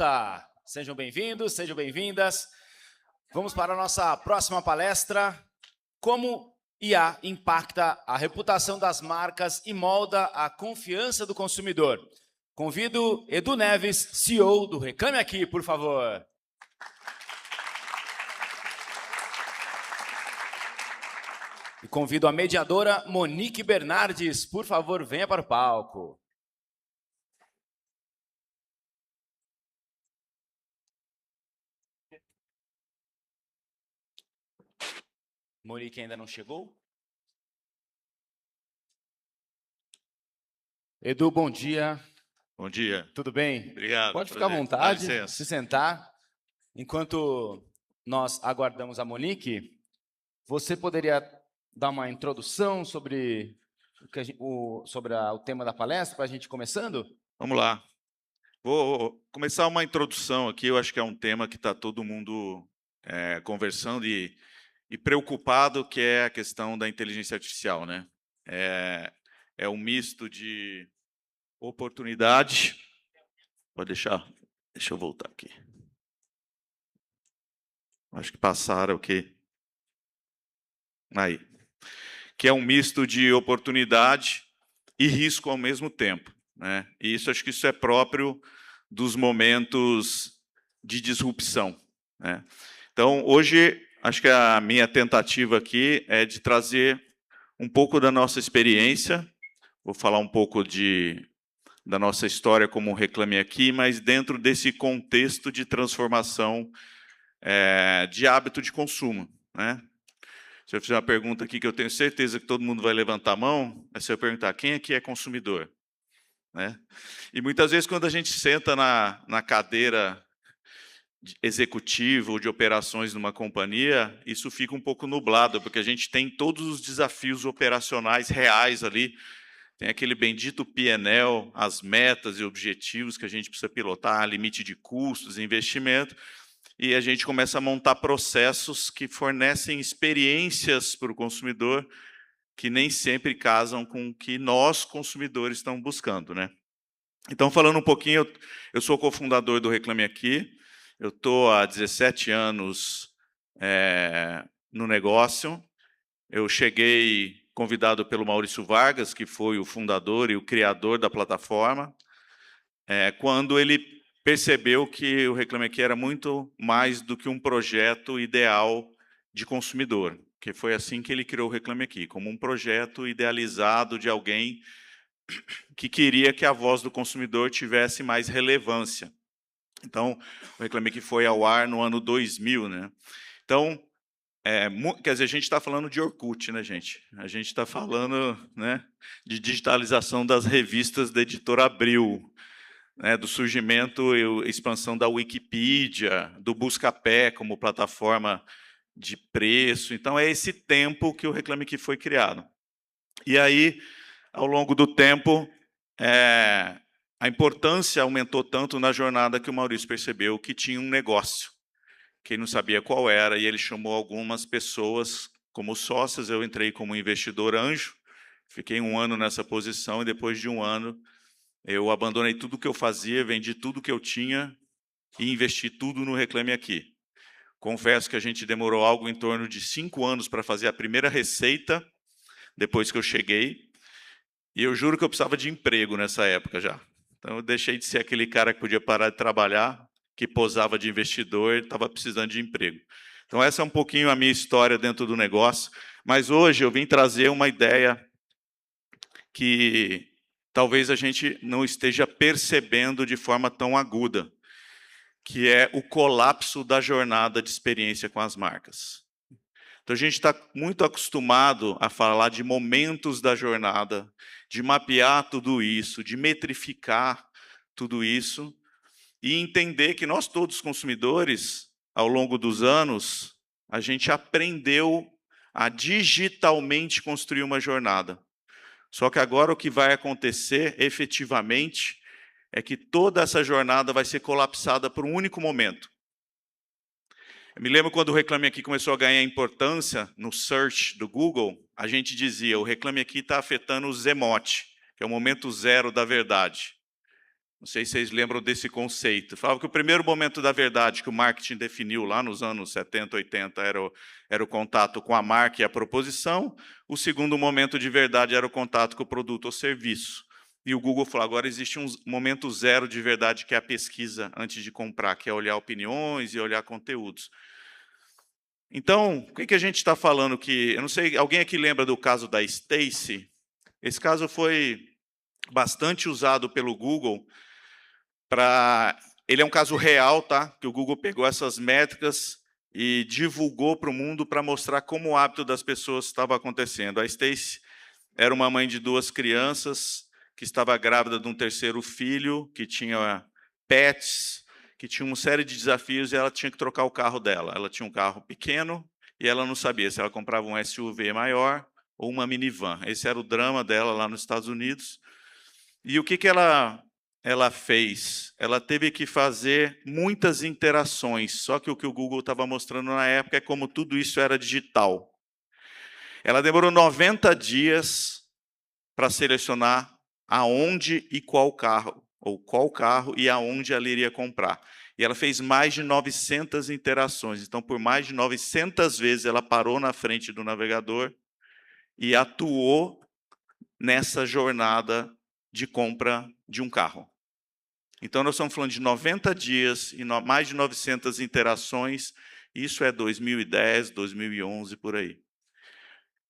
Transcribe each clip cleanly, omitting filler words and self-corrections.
Tá, sejam bem-vindos, sejam bem-vindas. Vamos para a nossa próxima palestra. Como IA impacta a reputação das marcas e molda a confiança do consumidor. Convido Edu Neves, CEO do Reclame Aqui, por favor. E convido a mediadora Monique Bernardes, por favor, venha para o palco. Monique ainda não chegou? Edu, bom dia. Bom dia. Tudo bem? Obrigado. Pode ficar à vontade, Dá licença. se sentar. Enquanto nós aguardamos a Monique, você poderia dar uma introdução sobre o tema da palestra, para a gente começando? Vamos lá. Vou começar uma introdução aqui. Eu acho que é um tema que está todo mundo conversando e preocupado, que é a questão da inteligência artificial, né? É um misto de oportunidade. Pode deixar. Deixa eu voltar aqui. Acho que passaram aqui. Aí. Que é um misto de oportunidade e risco ao mesmo tempo, né? E acho que isso é próprio dos momentos de disrupção, né? Então, hoje, acho que a minha tentativa aqui é de trazer um pouco da nossa experiência, vou falar um pouco da nossa história como Reclame Aqui, mas dentro desse contexto de transformação de hábito de consumo, né? Se eu fizer uma pergunta aqui que eu tenho certeza que todo mundo vai levantar a mão, é se eu perguntar quem aqui é consumidor, né? E muitas vezes quando a gente senta na cadeira executiva ou de operações numa companhia, isso fica um pouco nublado, porque a gente tem todos os desafios operacionais reais ali, tem aquele bendito P&L, as metas e objetivos que a gente precisa pilotar, limite de custos, investimento, e a gente começa a montar processos que fornecem experiências para o consumidor que nem sempre casam com o que nós, consumidores, estamos buscando, né? Então, falando um pouquinho, eu sou cofundador do Reclame Aqui, eu estou há 17 anos no negócio, eu cheguei convidado pelo Maurício Vargas, que foi o fundador e o criador da plataforma, quando ele percebeu que o Reclame Aqui era muito mais do que um projeto ideal de consumidor, que foi assim que ele criou o Reclame Aqui, como um projeto idealizado de alguém que queria que a voz do consumidor tivesse mais relevância. Então, o Reclame Aqui foi ao ar no ano 2000, né? Então, quer dizer, a gente está falando de Orkut, né, gente? A gente está falando, né, de digitalização das revistas da editora Abril, né, do surgimento e expansão da Wikipedia, do Buscapé como plataforma de preço. Então, é esse tempo que o Reclame Aqui foi criado. E aí, ao longo do tempo, a importância aumentou tanto na jornada que o Maurício percebeu que tinha um negócio, que ele não sabia qual era, e ele chamou algumas pessoas como sócias. Eu entrei como investidor anjo, fiquei um ano nessa posição, e depois de um ano, eu abandonei tudo que eu fazia, vendi tudo que eu tinha e investi tudo no Reclame Aqui. Confesso que a gente demorou algo em torno de 5 anos para fazer a primeira receita, depois que eu cheguei, e eu juro que eu precisava de emprego nessa época já. Então, eu deixei de ser aquele cara que podia parar de trabalhar, que posava de investidor, estava precisando de emprego. Então, essa é um pouquinho a minha história dentro do negócio, mas hoje eu vim trazer uma ideia que talvez a gente não esteja percebendo de forma tão aguda, que é o colapso da jornada de experiência com as marcas. Então, a gente está muito acostumado a falar de momentos da jornada, de mapear tudo isso, de metrificar tudo isso, e entender que nós todos consumidores, ao longo dos anos, a gente aprendeu a digitalmente construir uma jornada. Só que agora o que vai acontecer, efetivamente, é que toda essa jornada vai ser colapsada por um único momento. Eu me lembro quando o Reclame Aqui começou a ganhar importância no search do Google, a gente dizia, o Reclame Aqui está afetando o Zemote, que é o momento zero da verdade. Não sei se vocês lembram desse conceito. Falava que o primeiro momento da verdade que o marketing definiu lá nos anos 70, 80 era o contato com a marca e a proposição. O segundo momento de verdade era o contato com o produto ou serviço. E o Google falou, agora existe um momento zero de verdade, que é a pesquisa antes de comprar, que é olhar opiniões e olhar conteúdos. Então, o que a gente está falando que... Eu não sei, alguém aqui lembra do caso da Stacy? Esse caso foi bastante usado pelo Google para... Ele é um caso real, tá? Que o Google pegou essas métricas e divulgou para o mundo para mostrar como o hábito das pessoas estava acontecendo. A Stacy era uma mãe de 2 crianças, que estava grávida de um 3º filho, que tinha pets, que tinha uma série de desafios, e ela tinha que trocar o carro dela. Ela tinha um carro pequeno e ela não sabia se ela comprava um SUV maior ou uma minivan. Esse era o drama dela lá nos Estados Unidos. E o que ela fez? Ela teve que fazer muitas interações, só que o o Google estava mostrando na época é como tudo isso era digital. Ela demorou 90 dias para selecionar aonde e qual carro, ou qual carro e aonde ela iria comprar. E ela fez mais de 900 interações. Então, por mais de 900 vezes, ela parou na frente do navegador e atuou nessa jornada de compra de um carro. Então, nós estamos falando de 90 dias e mais de 900 interações. Isso é 2010, 2011, por aí.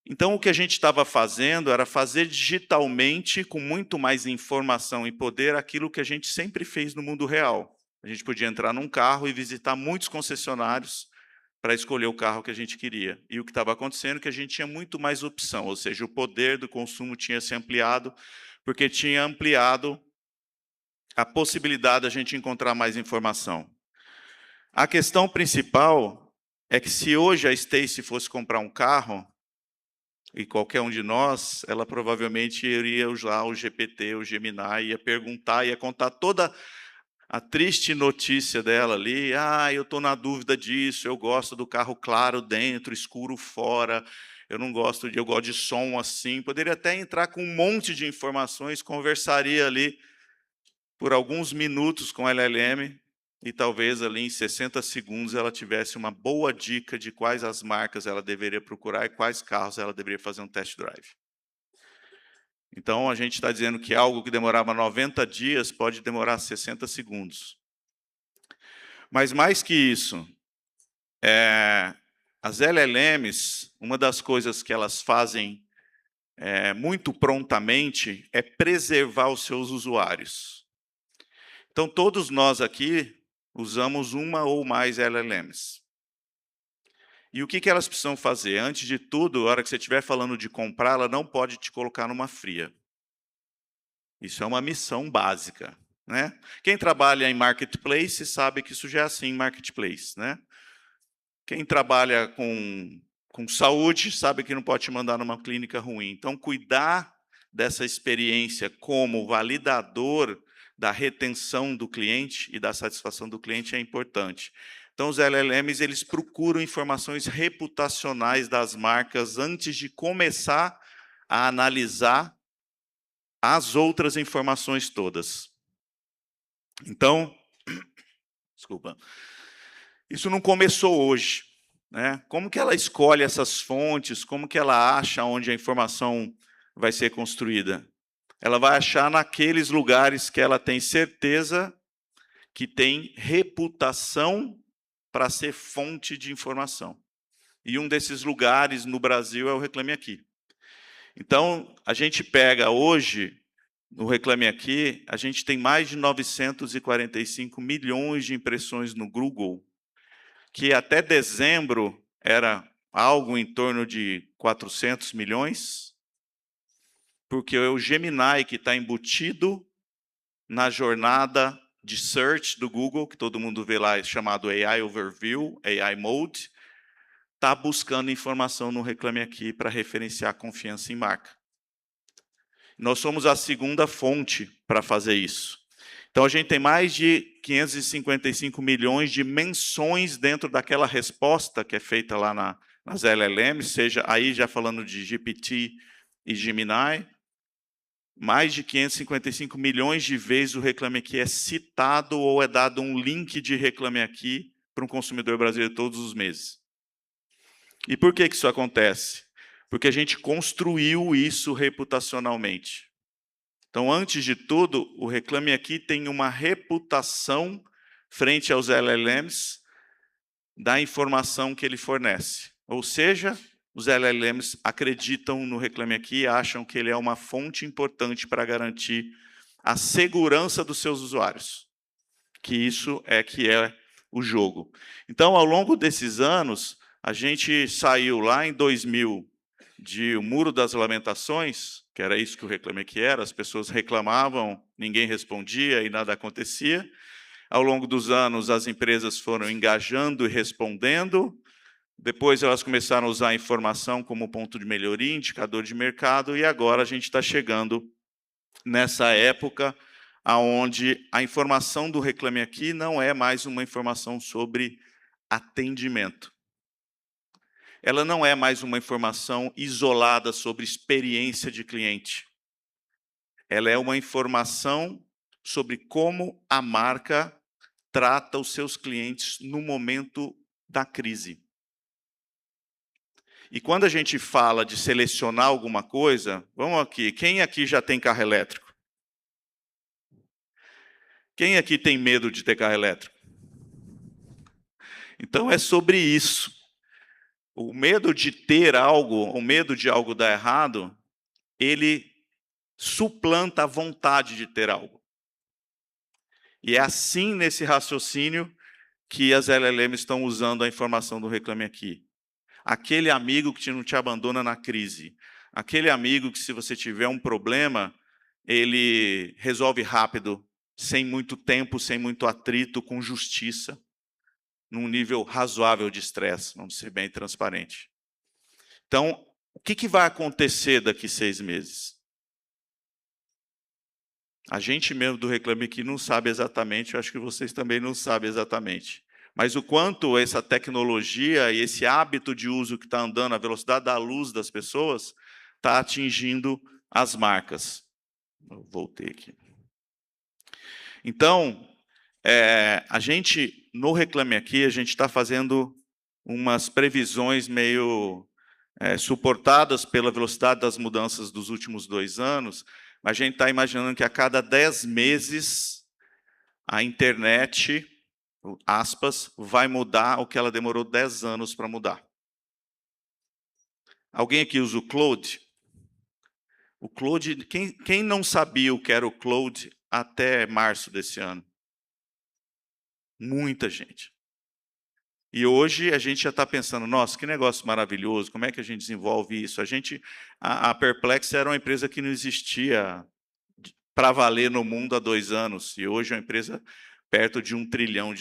Então, o que a gente estava fazendo era fazer digitalmente, com muito mais informação e poder, aquilo que a gente sempre fez no mundo real. A gente podia entrar num carro e visitar muitos concessionários para escolher o carro que a gente queria. E o que estava acontecendo é que a gente tinha muito mais opção, ou seja, o poder do consumo tinha se ampliado, porque tinha ampliado a possibilidade de a gente encontrar mais informação. A questão principal é que, se hoje a Stacy fosse comprar um carro, e qualquer um de nós, ela provavelmente iria usar o GPT, o Gemini, ia perguntar, ia contar toda a triste notícia dela ali. Eu estou na dúvida disso, eu gosto do carro claro dentro, escuro fora, eu gosto de som assim. Poderia até entrar com um monte de informações, conversaria ali por alguns minutos com a LLM, e talvez ali em 60 segundos ela tivesse uma boa dica de quais as marcas ela deveria procurar e quais carros ela deveria fazer um test drive. Então, a gente está dizendo que algo que demorava 90 dias pode demorar 60 segundos. Mas mais que isso, as LLMs, uma das coisas que elas fazem muito prontamente é preservar os seus usuários. Então, todos nós aqui usamos uma ou mais LLMs. E o que elas precisam fazer? Antes de tudo, a hora que você estiver falando de comprar, ela não pode te colocar numa fria. Isso é uma missão básica, né? Quem trabalha em marketplace sabe que isso já é assim em marketplace, né? Quem trabalha com saúde sabe que não pode te mandar numa clínica ruim. Então, cuidar dessa experiência como validador da retenção do cliente e da satisfação do cliente é importante. Então, os LLMs, eles procuram informações reputacionais das marcas antes de começar a analisar as outras informações todas. Então, desculpa, isso não começou hoje, né? Como que ela escolhe essas fontes? Como que ela acha onde a informação vai ser construída? Ela vai achar naqueles lugares que ela tem certeza que tem reputação para ser fonte de informação. E um desses lugares no Brasil é o Reclame Aqui. Então, a gente pega hoje, no Reclame Aqui, a gente tem mais de 945 milhões de impressões no Google, que até dezembro era algo em torno de 400 milhões, porque é o Gemini que está embutido na jornada de search do Google, que todo mundo vê lá, chamado AI Overview, AI Mode, está buscando informação no Reclame Aqui para referenciar confiança em marca. Nós somos a segunda fonte para fazer isso. Então, a gente tem mais de 555 milhões de menções dentro daquela resposta que é feita lá nas LLMs, seja aí já falando de GPT e Gemini, mais de 555 milhões de vezes o Reclame Aqui é citado ou é dado um link de Reclame Aqui para um consumidor brasileiro todos os meses. E por que isso acontece? Porque a gente construiu isso reputacionalmente. Então, antes de tudo, o Reclame Aqui tem uma reputação frente aos LLMs da informação que ele fornece. Ou seja, os LLMs acreditam no Reclame Aqui e acham que ele é uma fonte importante para garantir a segurança dos seus usuários. Que isso é que é o jogo. Então, ao longo desses anos, a gente saiu lá em 2000 de O Muro das Lamentações, que era isso que o Reclame Aqui era, as pessoas reclamavam, ninguém respondia e nada acontecia. Ao longo dos anos, as empresas foram engajando e respondendo. Depois, elas começaram a usar a informação como ponto de melhoria, indicador de mercado, e agora a gente está chegando nessa época onde a informação do Reclame Aqui não é mais uma informação sobre atendimento. Ela não é mais uma informação isolada sobre experiência de cliente. Ela é uma informação sobre como a marca trata os seus clientes no momento da crise. E quando a gente fala de selecionar alguma coisa, vamos aqui, quem aqui já tem carro elétrico? Quem aqui tem medo de ter carro elétrico? Então é sobre isso. O medo de ter algo, o medo de algo dar errado, ele suplanta a vontade de ter algo. E é assim, nesse raciocínio, que as LLMs estão usando a informação do Reclame Aqui. Aquele amigo que não te abandona na crise. Aquele amigo que, se você tiver um problema, ele resolve rápido, sem muito tempo, sem muito atrito, com justiça, num nível razoável de estresse, vamos ser bem transparentes. Então, o que vai acontecer daqui 6 meses? A gente mesmo do Reclame Aqui não sabe exatamente, eu acho que vocês também não sabem exatamente. Mas o quanto essa tecnologia e esse hábito de uso que está andando, a velocidade da luz das pessoas, está atingindo as marcas. Eu voltei aqui. Então, a gente, no Reclame Aqui, a gente está fazendo umas previsões meio suportadas pela velocidade das mudanças dos últimos 2 anos, mas a gente está imaginando que a cada 10 meses a internet, aspas, vai mudar o que ela demorou 10 anos para mudar. Alguém aqui usa o Cloud? O Cloud, quem não sabia o que era o Cloud até março desse ano? Muita gente. E hoje a gente já está pensando, nossa, que negócio maravilhoso, como é que a gente desenvolve isso? A Perplex era uma empresa que não existia para valer no mundo há 2 anos, e hoje é uma empresa perto de $1 trilhão.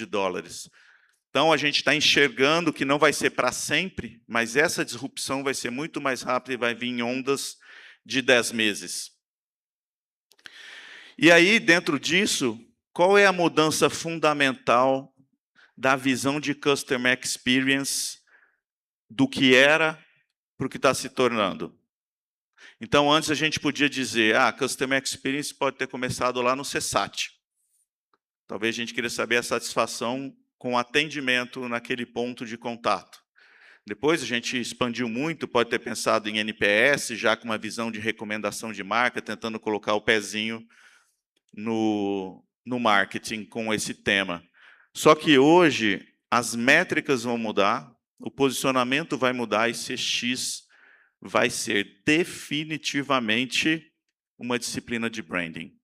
Então, a gente está enxergando que não vai ser para sempre, mas essa disrupção vai ser muito mais rápida e vai vir em ondas de 10 meses. E aí, dentro disso, qual é a mudança fundamental da visão de Customer Experience do que era para o que está se tornando? Então, antes a gente podia dizer, Customer Experience pode ter começado lá no CSAT. Talvez a gente queria saber a satisfação com o atendimento naquele ponto de contato. Depois a gente expandiu muito, pode ter pensado em NPS, já com uma visão de recomendação de marca, tentando colocar o pezinho no marketing com esse tema. Só que hoje as métricas vão mudar, o posicionamento vai mudar e CX vai ser definitivamente uma disciplina de branding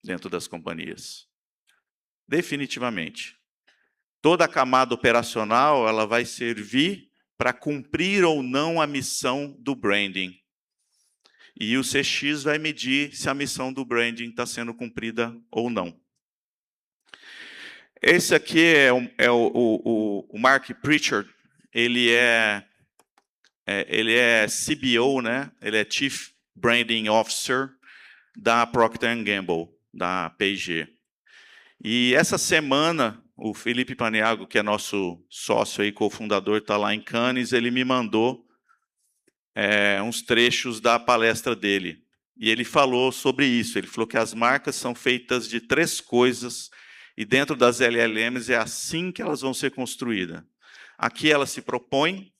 dentro das companhias. Definitivamente. Toda a camada operacional ela vai servir para cumprir ou não a missão do branding. E o CX vai medir se a missão do branding está sendo cumprida ou não. Esse aqui é o Mark Pritchard. Ele é CBO, né? Ele é Chief Branding Officer da Procter & Gamble, da P&G. E essa semana, o Felipe Paniagua, que é nosso sócio e cofundador, está lá em Cannes, ele me mandou uns trechos da palestra dele. E ele falou sobre isso. Ele falou que as marcas são feitas de 3 coisas, e dentro das LLMs é assim que elas vão ser construídas. Aqui ela se propõe,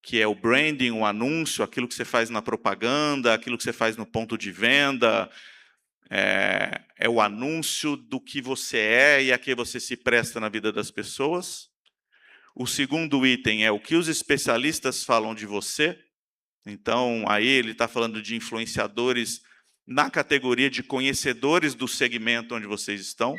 que é o branding, o anúncio, aquilo que você faz na propaganda, aquilo que você faz no ponto de venda, é o anúncio do que você é e a que você se presta na vida das pessoas. O segundo item é o que os especialistas falam de você. Então, aí ele está falando de influenciadores na categoria de conhecedores do segmento onde vocês estão.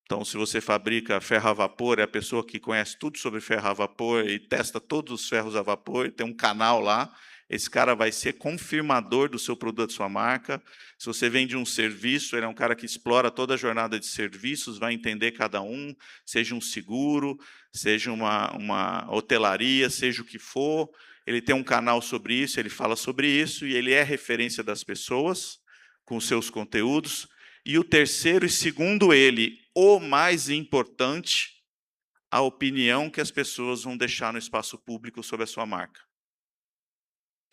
Então, se você fabrica ferro a vapor, é a pessoa que conhece tudo sobre ferro a vapor e testa todos os ferros a vapor, tem um canal lá, esse cara vai ser confirmador do seu produto, da sua marca. Se você vende um serviço, ele é um cara que explora toda a jornada de serviços, vai entender cada um, seja um seguro, seja uma hotelaria, seja o que for. Ele tem um canal sobre isso, ele fala sobre isso, e ele é referência das pessoas com seus conteúdos. E o terceiro, e segundo ele, o mais importante, a opinião que as pessoas vão deixar no espaço público sobre a sua marca.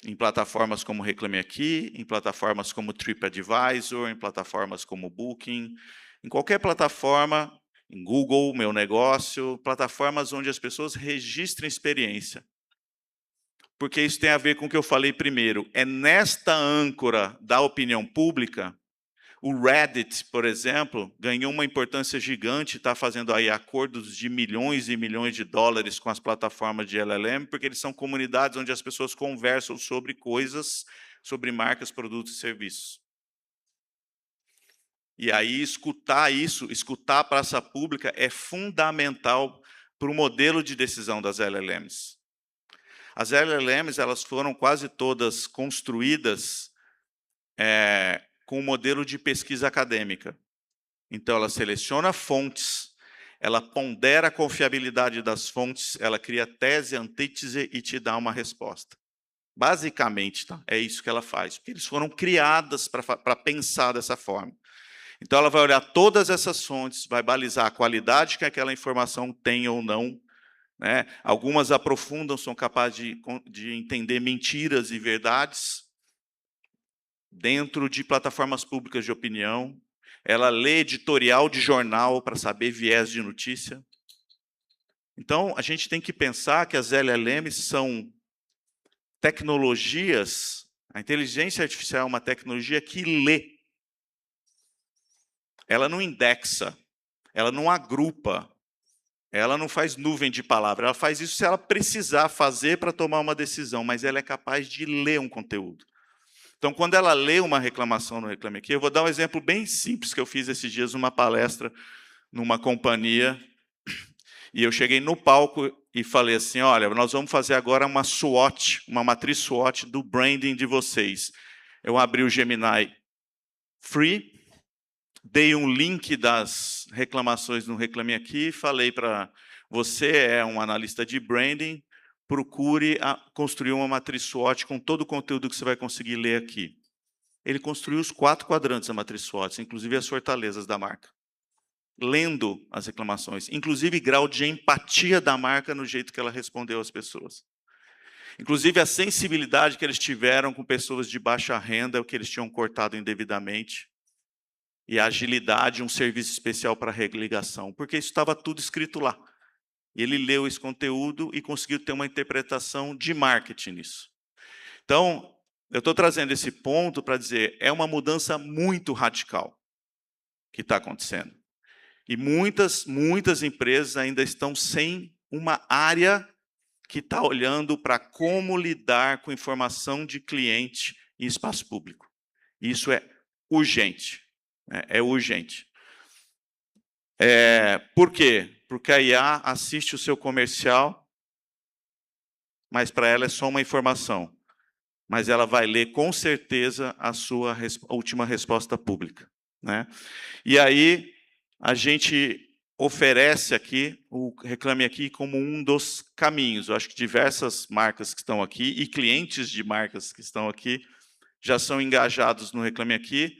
Em plataformas como Reclame Aqui, em plataformas como TripAdvisor, em plataformas como Booking, em qualquer plataforma, em Google, Meu Negócio, plataformas onde as pessoas registrem experiência. Porque isso tem a ver com o que eu falei primeiro. É nesta âncora da opinião pública. O Reddit, por exemplo, ganhou uma importância gigante, está fazendo aí acordos de milhões e milhões de dólares com as plataformas de LLM, porque eles são comunidades onde as pessoas conversam sobre coisas, sobre marcas, produtos e serviços. E aí escutar isso, escutar a praça pública é fundamental para o modelo de decisão das LLMs. As LLMs, elas foram quase todas construídas com o modelo de pesquisa acadêmica. Então, ela seleciona fontes, ela pondera a confiabilidade das fontes, ela cria tese, antítese e te dá uma resposta. Basicamente, tá? É isso que ela faz, porque eles foram criadas para pensar dessa forma. Então, ela vai olhar todas essas fontes, vai balizar a qualidade que aquela informação tem ou não, né? Algumas aprofundam, são capazes de entender mentiras e verdades, dentro de plataformas públicas de opinião. Ela lê editorial de jornal para saber viés de notícia. Então, a gente tem que pensar que as LLMs são tecnologias, a inteligência artificial é uma tecnologia que lê. Ela não indexa, ela não agrupa, ela não faz nuvem de palavras, ela faz isso se ela precisar fazer para tomar uma decisão, mas ela é capaz de ler um conteúdo. Então, quando ela lê uma reclamação no Reclame Aqui, eu vou dar um exemplo bem simples que eu fiz esses dias numa palestra, numa companhia, e eu cheguei no palco e falei assim, olha, nós vamos fazer agora uma SWOT, uma matriz SWOT do branding de vocês. Eu abri o Gemini Free, dei um link das reclamações no Reclame Aqui, falei para você, é um analista de branding, procure construir uma matriz SWOT com todo o conteúdo que você vai conseguir ler aqui. Ele construiu os 4 quadrantes da matriz SWOT, inclusive as fortalezas da marca, lendo as reclamações, inclusive grau de empatia da marca no jeito que ela respondeu às pessoas. Inclusive a sensibilidade que eles tiveram com pessoas de baixa renda, o que eles tinham cortado indevidamente, e a agilidade, um serviço especial para religação, porque isso estava tudo escrito lá. Ele leu esse conteúdo e conseguiu ter uma interpretação de marketing nisso. Então, eu estou trazendo esse ponto para dizer, é uma mudança muito radical que está acontecendo. E muitas empresas ainda estão sem uma área que está olhando para como lidar com informação de cliente em espaço público. Isso é urgente. É urgente. Por quê? Porque a IA assiste o seu comercial, mas para ela é só uma informação. Mas ela vai ler com certeza a sua última resposta pública, né? E aí a gente oferece aqui o Reclame Aqui como um dos caminhos. Eu acho que diversas marcas que estão aqui e clientes de marcas que estão aqui já são engajados no Reclame Aqui.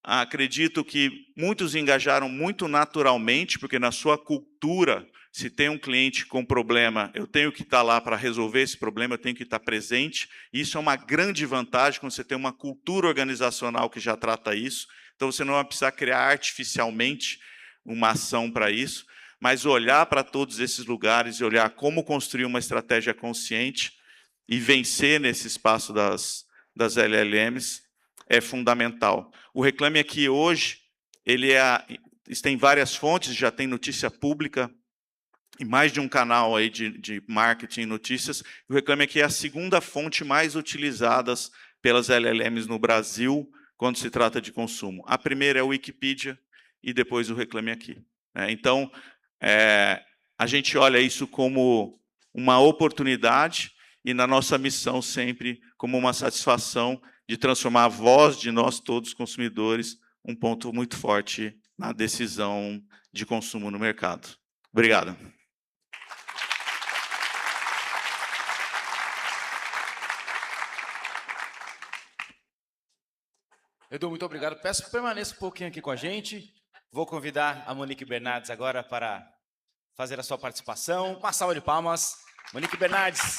Acredito que muitos engajaram muito naturalmente, porque na sua cultura Se tem um cliente com problema, eu tenho que estar lá para resolver esse problema, eu tenho que estar presente. Isso é uma grande vantagem quando você tem uma cultura organizacional que já trata isso. Então, você não vai precisar criar artificialmente uma ação para isso, mas olhar para todos esses lugares e olhar como construir uma estratégia consciente e vencer nesse espaço das LLMs é fundamental. O Reclame Aqui hoje, ele tem várias fontes, já tem notícia pública, e mais de um canal aí de marketing e notícias. O Reclame Aqui é a segunda fonte mais utilizada pelas LLMs no Brasil quando se trata de consumo. A primeira é o Wikipedia e depois o Reclame Aqui. Então, a gente olha isso como uma oportunidade e na nossa missão sempre como uma satisfação de transformar a voz de nós todos consumidores um ponto muito forte na decisão de consumo no mercado. Obrigado. Edu, muito obrigado. Peço que permaneça um pouquinho aqui com a gente. Vou convidar a Monique Bernardes agora para fazer a sua participação. Uma salva de palmas. Monique Bernardes.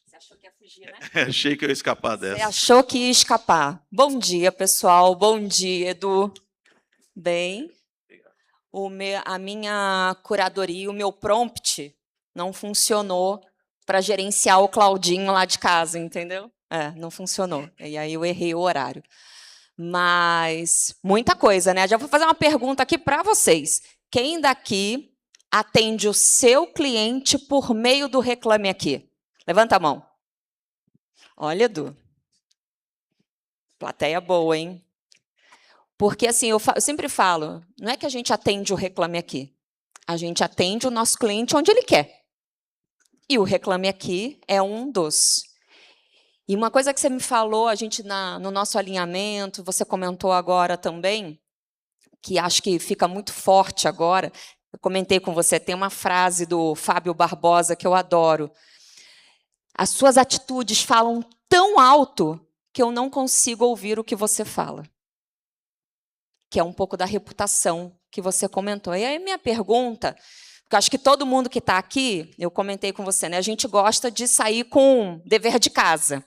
Você achou que ia fugir, né? Achei que eu ia escapar dessa. Você achou que ia escapar. Bom dia, pessoal. Bom dia, Edu. Bem, a minha curadoria, o meu prompt não funcionou para gerenciar o Claudinho lá de casa, entendeu? Não funcionou. E aí eu errei o horário. Mas muita coisa, né? Já vou fazer uma pergunta aqui para vocês. Quem daqui atende o seu cliente por meio do Reclame Aqui? Levanta a mão. Olha, Edu. Plateia boa, hein? Porque, assim, eu sempre falo, não é que a gente atende o Reclame Aqui. A gente atende o nosso cliente onde ele quer. E o Reclame Aqui é um dos. E uma coisa que você me falou, a gente no nosso alinhamento, você comentou agora também, que acho que fica muito forte agora, eu comentei com você, tem uma frase do Fábio Barbosa que eu adoro. As suas atitudes falam tão alto que eu não consigo ouvir o que você fala. Que é um pouco da reputação que você comentou. E aí minha pergunta, porque eu acho que todo mundo que está aqui, eu comentei com você, né? A gente gosta de sair com dever de casa.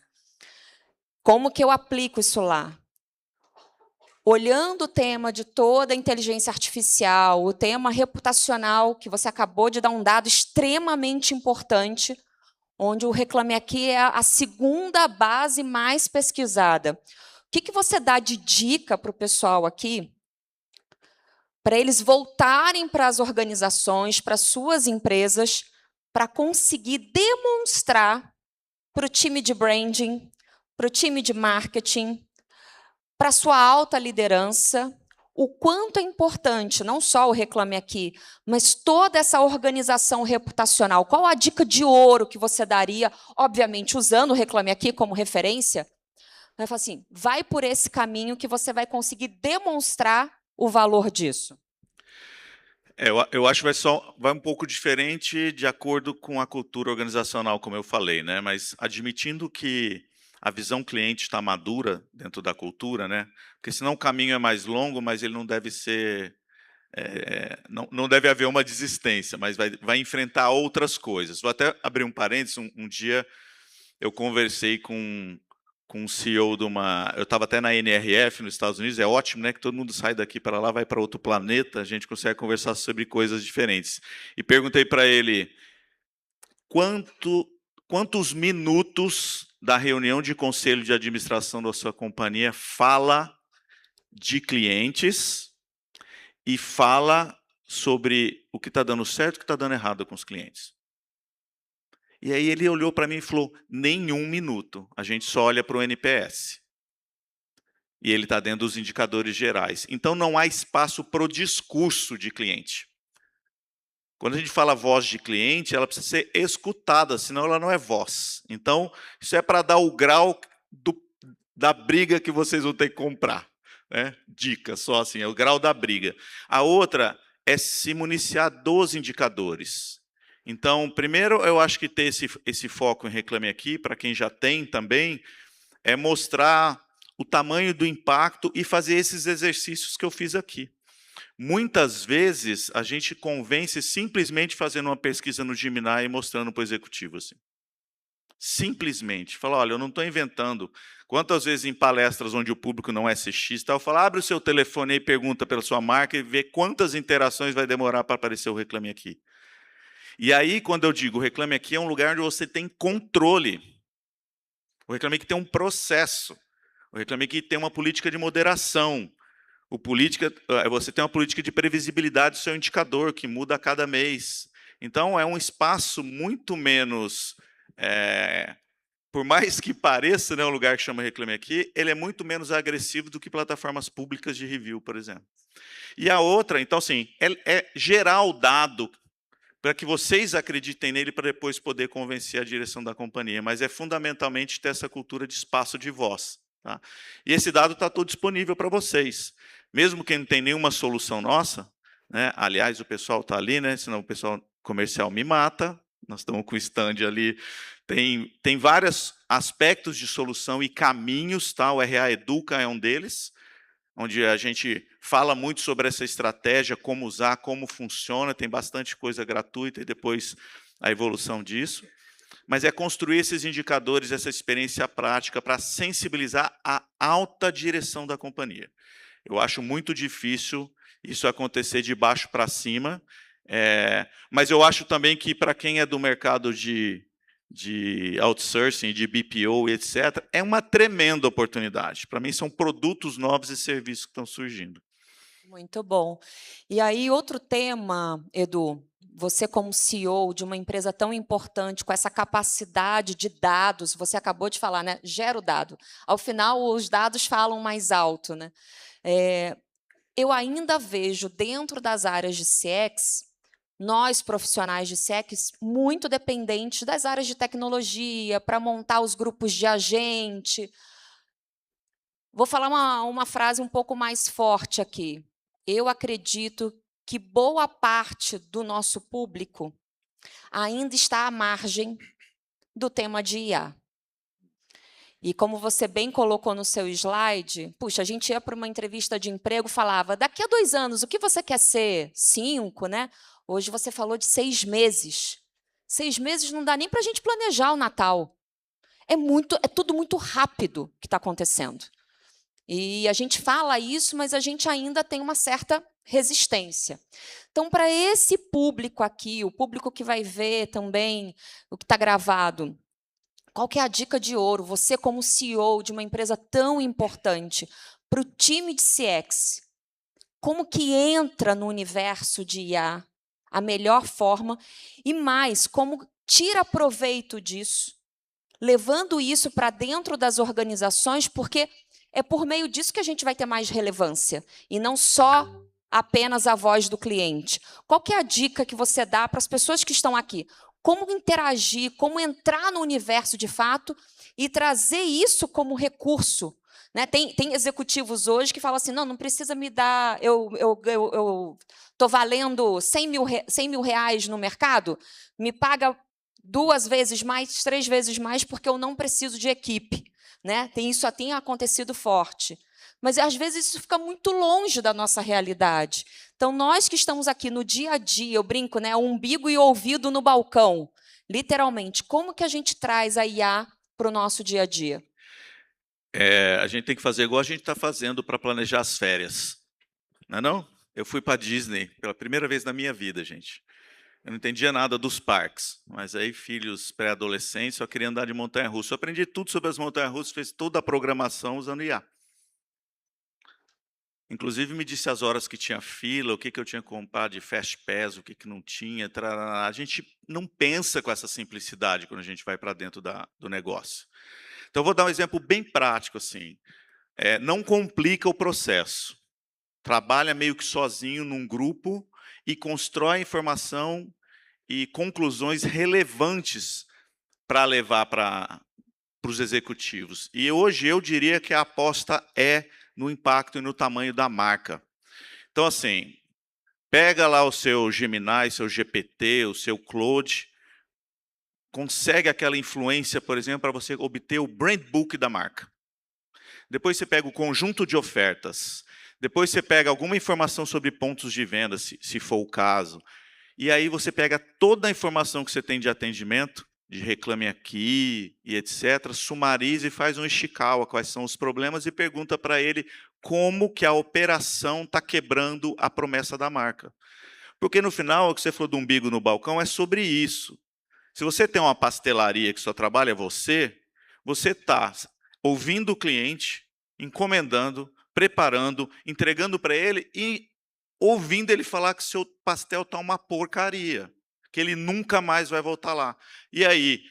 Como que eu aplico isso lá? Olhando o tema de toda a inteligência artificial, o tema reputacional, que você acabou de dar um dado extremamente importante, onde o Reclame Aqui é a segunda base mais pesquisada. O que você dá de dica para o pessoal aqui, para eles voltarem para as organizações, para suas empresas, para conseguir demonstrar para o time de branding, para o time de marketing, para a sua alta liderança, o quanto é importante, não só o Reclame Aqui, mas toda essa organização reputacional. Qual a dica de ouro que você daria, obviamente, usando o Reclame Aqui como referência? Vai falar assim, vai por esse caminho que você vai conseguir demonstrar o valor disso. Eu acho que vai um pouco diferente de acordo com a cultura organizacional, como eu falei, né? Mas admitindo que a visão cliente está madura dentro da cultura, né? Porque senão o caminho é mais longo, mas ele não deve ser... não deve haver uma desistência, mas vai enfrentar outras coisas. Vou até abrir um parênteses. Um dia eu conversei com um CEO de uma... Eu estava até na NRF, nos Estados Unidos. É ótimo, né? Que todo mundo sai daqui para lá, vai para outro planeta, a gente consegue conversar sobre coisas diferentes. E perguntei para ele quantos minutos da reunião de conselho de administração da sua companhia fala de clientes e fala sobre o que está dando certo e o que está dando errado com os clientes. E aí ele olhou para mim e falou, nenhum minuto, a gente só olha para o NPS. E ele está dentro dos indicadores gerais. Então não há espaço para o discurso de cliente. Quando a gente fala voz de cliente, ela precisa ser escutada, senão ela não é voz. Então, isso é para dar o grau da briga que vocês vão ter que comprar. Né? Dica, só assim, é o grau da briga. A outra é se municiar dos indicadores. Então, primeiro, eu acho que ter esse foco em Reclame Aqui, para quem já tem também, é mostrar o tamanho do impacto e fazer esses exercícios que eu fiz aqui. Muitas vezes, a gente convence simplesmente fazendo uma pesquisa no Gemini e mostrando para o executivo. Assim. Simplesmente. Fala, olha, eu não estou inventando. Quantas vezes em palestras onde o público não é CX, eu falo, abre o seu telefone e pergunta pela sua marca e vê quantas interações vai demorar para aparecer o Reclame Aqui. E aí, quando eu digo Reclame Aqui, é um lugar onde você tem controle. O Reclame Aqui tem um processo. O Reclame Aqui tem uma política de moderação. Você tem uma política de previsibilidade do seu indicador, que muda a cada mês. Então, é um espaço muito menos... por mais que pareça, né, um lugar que chama Reclame Aqui, ele é muito menos agressivo do que plataformas públicas de review, por exemplo. E a outra, então, assim, é gerar o dado para que vocês acreditem nele para depois poder convencer a direção da companhia, mas é fundamentalmente ter essa cultura de espaço de voz. Tá? E esse dado está todo disponível para vocês. Mesmo quem não tem nenhuma solução nossa, né? Aliás, o pessoal está ali, né? Senão o pessoal comercial me mata, nós estamos com o stand ali, tem vários aspectos de solução e caminhos, tá? O RA Educa é um deles, onde a gente fala muito sobre essa estratégia, como usar, como funciona, tem bastante coisa gratuita e depois a evolução disso. Mas é construir esses indicadores, essa experiência prática para sensibilizar a alta direção da companhia. Eu acho muito difícil isso acontecer de baixo para cima, mas eu acho também que para quem é do mercado de outsourcing, de BPO, etc., é uma tremenda oportunidade. Para mim, são produtos novos e serviços que estão surgindo. Muito bom. E aí, outro tema, Edu, você como CEO de uma empresa tão importante, com essa capacidade de dados, você acabou de falar, né? Gera o dado. Ao final, os dados falam mais alto, né? Eu ainda vejo dentro das áreas de CX, nós profissionais de CX, muito dependentes das áreas de tecnologia, para montar os grupos de agente. Vou falar uma frase um pouco mais forte aqui. Eu acredito que boa parte do nosso público ainda está à margem do tema de IA. E como você bem colocou no seu slide, puxa, a gente ia para uma entrevista de emprego, falava, daqui a 2 anos, o que você quer ser? 5, né? Hoje você falou de 6 meses. 6 meses não dá nem para a gente planejar o Natal. É tudo muito rápido que está acontecendo. E a gente fala isso, mas a gente ainda tem uma certa resistência. Então, para esse público aqui, o público que vai ver também o que está gravado, qual que é a dica de ouro? Você, como CEO de uma empresa tão importante, para o time de CX, como que entra no universo de IA a melhor forma e mais, como tira proveito disso, levando isso para dentro das organizações, porque é por meio disso que a gente vai ter mais relevância, e não só apenas a voz do cliente. Qual que é a dica que você dá para as pessoas que estão aqui? Como interagir, como entrar no universo de fato e trazer isso como recurso? Né? Tem executivos hoje que falam assim, não precisa me dar, eu estou valendo 100 mil reais no mercado, me paga 2 vezes mais, 3 vezes mais, porque eu não preciso de equipe. Né? Isso tem acontecido forte. Mas, às vezes, isso fica muito longe da nossa realidade. Então, nós que estamos aqui no dia a dia, eu brinco, né, umbigo e ouvido no balcão, literalmente, como que a gente traz a IA para o nosso dia a dia? A gente tem que fazer igual a gente está fazendo para planejar as férias. Não é não? Eu fui para a Disney pela primeira vez na minha vida, gente. Eu não entendia nada dos parques, mas aí filhos pré-adolescentes só queriam andar de montanha-russa. Eu aprendi tudo sobre as montanhas-russas, fiz toda a programação usando IA. Inclusive me disse as horas que tinha fila, o que eu tinha que comprar de Fast Pass, o que não tinha. Trará. A gente não pensa com essa simplicidade quando a gente vai para dentro do negócio. Então, eu vou dar um exemplo bem prático. Assim. Não complica o processo. Trabalha meio que sozinho num grupo e constrói informação e conclusões relevantes para levar para os executivos. E hoje eu diria que a aposta é no impacto e no tamanho da marca. Então, assim, pega lá o seu Gemini, seu GPT, o seu Claude, consegue aquela influência, por exemplo, para você obter o brand book da marca. Depois você pega o conjunto de ofertas. Depois você pega alguma informação sobre pontos de venda, se for o caso. E aí você pega toda a informação que você tem de atendimento, de Reclame Aqui e etc., sumariza e faz um Ishikawa, quais são os problemas, e pergunta para ele como que a operação está quebrando a promessa da marca. Porque no final, o que você falou do umbigo no balcão é sobre isso. Se você tem uma pastelaria que só trabalha você está ouvindo o cliente, encomendando, preparando, entregando para ele e ouvindo ele falar que seu pastel está uma porcaria, que ele nunca mais vai voltar lá. E aí,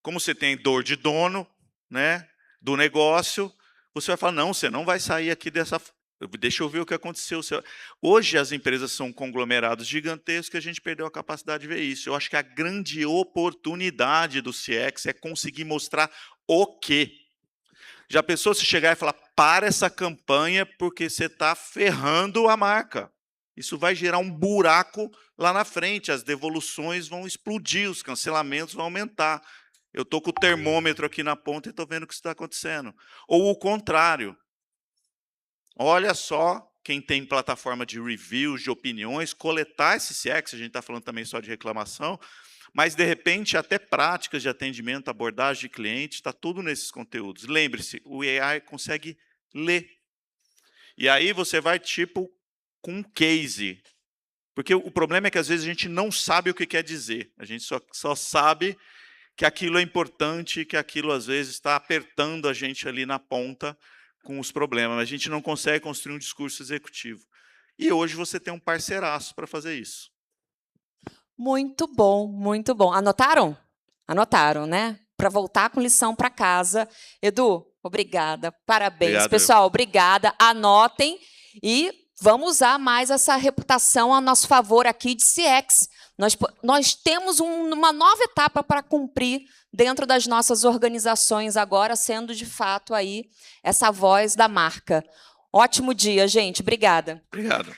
como você tem dor de dono, né, do negócio, você vai falar, não, você não vai sair aqui dessa... Deixa eu ver o que aconteceu. Hoje as empresas são conglomerados gigantescos que a gente perdeu a capacidade de ver isso. Eu acho que a grande oportunidade do CX é conseguir mostrar o quê. Já pensou se chegar e falar, para essa campanha porque você está ferrando a marca. Isso vai gerar um buraco lá na frente, as devoluções vão explodir, os cancelamentos vão aumentar. Eu estou com o termômetro aqui na ponta e estou vendo o que está acontecendo. Ou o contrário. Olha só, quem tem plataforma de reviews, de opiniões, coletar esse CX, a gente está falando também só de reclamação, mas, de repente, até práticas de atendimento, abordagem de cliente, está tudo nesses conteúdos. Lembre-se, o AI consegue ler. E aí você vai, tipo, com um case. Porque o problema é que, às vezes, a gente não sabe o que quer dizer. A gente só sabe que aquilo é importante, que aquilo, às vezes, está apertando a gente ali na ponta com os problemas. Mas a gente não consegue construir um discurso executivo. E hoje você tem um parceiraço para fazer isso. Muito bom, muito bom. Anotaram? Anotaram, né? Para voltar com lição para casa. Edu, obrigada. Parabéns. Obrigado. Pessoal, obrigada. Anotem e vamos usar mais essa reputação a nosso favor aqui de CX. Nós temos uma nova etapa para cumprir dentro das nossas organizações agora, sendo de fato aí essa voz da marca. Ótimo dia, gente. Obrigada. Obrigado.